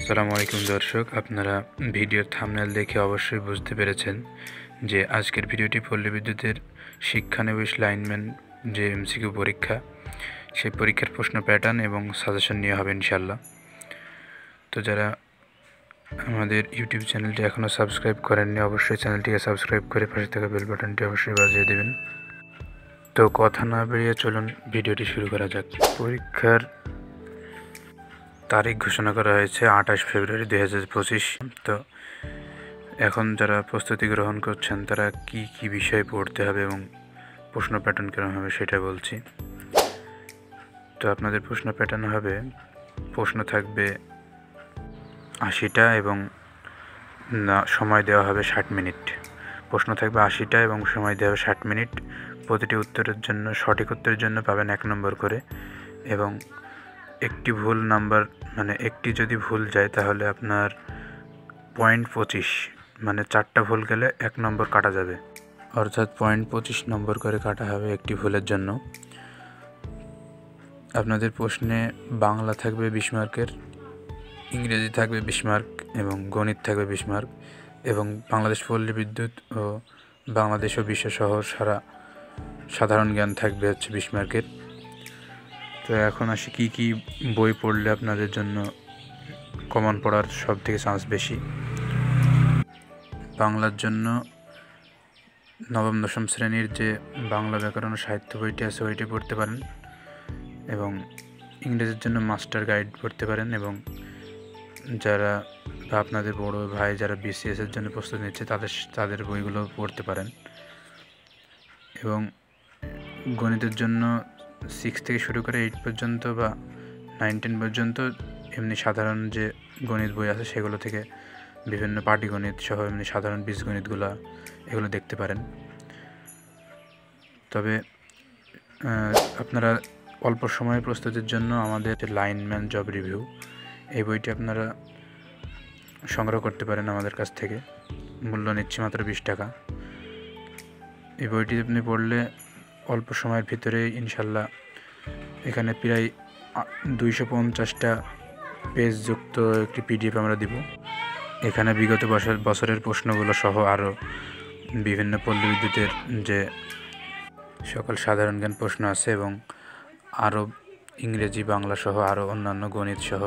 আসসালামু আলাইকুম দর্শক, আপনারা ভিডিওর থাম্বনেল দেখে অবশ্যই বুঝতে পেরেছেন যে আজকের ভিডিওটি পল্লী বিদ্যুতের শিক্ষানবিশ লাইনম্যান যে এমসিকিউ পরীক্ষা, সেই পরীক্ষার প্রশ্ন প্যাটার্ন এবং সাজেশন নিয়ে হবে ইনশাল্লাহ। তো যারা আমাদের ইউটিউব চ্যানেলটি এখনও সাবস্ক্রাইব করেননি, অবশ্যই চ্যানেলটিকে সাবস্ক্রাইব করে পাশে থাকা বেল বাটনটি অবশ্যই বাজিয়ে দেবেন। তো কথা না বেরিয়ে চলুন ভিডিওটি শুরু করা যাক। পরীক্ষার তারিখ ঘোষণা করা হয়েছে 28 ফেব্রুয়ারি 2025। তো এখন যারা প্রস্তুতি গ্রহণ করছেন তারা কি কি বিষয় পড়তে হবে এবং প্রশ্ন প্যাটার্ন কেমন হবে সেটা বলছি। তো আপনাদের প্রশ্ন প্যাটার্ন হবে, প্রশ্ন থাকবে 80টা এবং সময় দেওয়া হবে 60 মিনিট। প্রশ্ন থাকবে 80টা এবং সময় দেওয়া হবে 60 মিনিট। প্রতিটি উত্তরের জন্য, সঠিক উত্তরের জন্য পাবেন 1 নম্বর করে, এবং একটি ভুল নাম্বার মানে একটি যদি ভুল যায় তাহলে আপনার 0.25 মানে 4টা ভুল গেলে 1 নম্বর কাটা যাবে, অর্থাৎ 0.25 নম্বর করে কাটা হবে একটি ভুলের জন্য। আপনাদের প্রশ্নে বাংলা থাকবে 20 মার্কের, ইংরেজি থাকবে 20 মার্ক এবং গণিত থাকবে 20 মার্ক, এবং বাংলাদেশ পল্লী বিদ্যুৎ ও বাংলাদেশ ও বিশ্বসহ সারা সাধারণ জ্ঞান থাকবে 20 মার্কের। তো এখন আসি কি কি বই পড়লে আপনাদের জন্য কমন পড়ার সব থেকে চান্স বেশি। বাংলার জন্য নবম দশম শ্রেণীর যে বাংলা ব্যাকরণ ও সাহিত্য বইটি আছে ওইটি পড়তে পারেন, এবং ইংরেজির জন্য মাস্টার গাইড পড়তে পারেন, এবং যারা বা আপনাদের বড় ভাই যারা বিসিএসের জন্য প্রস্তুতি নিচ্ছে তাদের বইগুলো পড়তে পারেন। এবং গণিতের জন্য 6 থেকে শুরু করে 8 পর্যন্ত বা 9, 10 পর্যন্ত এমনি সাধারণ যে গণিত বই আছে সেগুলো থেকে বিভিন্ন পাটিগণিত সহ এমনি সাধারণ বীজগণিতগুলো এগুলো দেখতে পারেন। তবে আপনারা অল্প সময়ের প্রস্তুতির জন্য আমাদের লাইনম্যান জব রিভিউ এই বইটি আপনারা সংগ্রহ করতে পারেন আমাদের কাছ থেকে। মূল্য নিচ্ছি মাত্র 20 টাকা। এই বইটি আপনি পড়লে অল্প সময়ের ভিতরে ইনশাল্লাহ, এখানে প্রায় 250টা পেজ যুক্ত একটি পিডিএফ আমরা দিব। এখানে বিগত বছরের প্রশ্নগুলো সহ আরও বিভিন্ন পল্লী বিদ্যুতের যে সকল সাধারণ জ্ঞান প্রশ্ন আছে, এবং আরও ইংরেজি বাংলা সহ আরও অন্যান্য গণিত সহ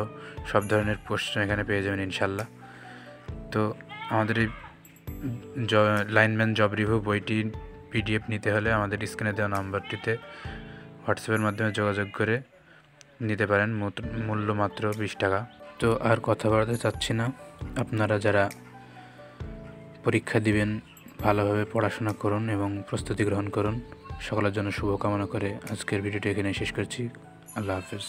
সব ধরনের প্রশ্ন এখানে পেয়ে যাবেন ইনশাল্লাহ। তো আমাদের এই লাইনম্যান জব রিভিউ বইটি পিডিএফ নিতে হলে আমাদের স্ক্রিনে দেওয়া নাম্বারটিতে হোয়াটসঅ্যাপের মাধ্যমে যোগাযোগ করে নিতে পারেন। মূল্য মাত্র 20 টাকা। তো আর কথা বাড়াতে চাচ্ছি না, আপনারা যারা পরীক্ষা দিবেন ভালোভাবে পড়াশোনা করুন এবং প্রস্তুতি গ্রহণ করুন। সকলের জন্য শুভকামনা করে আজকের ভিডিওটি এখানে শেষ করছি। আল্লাহ হাফেজ।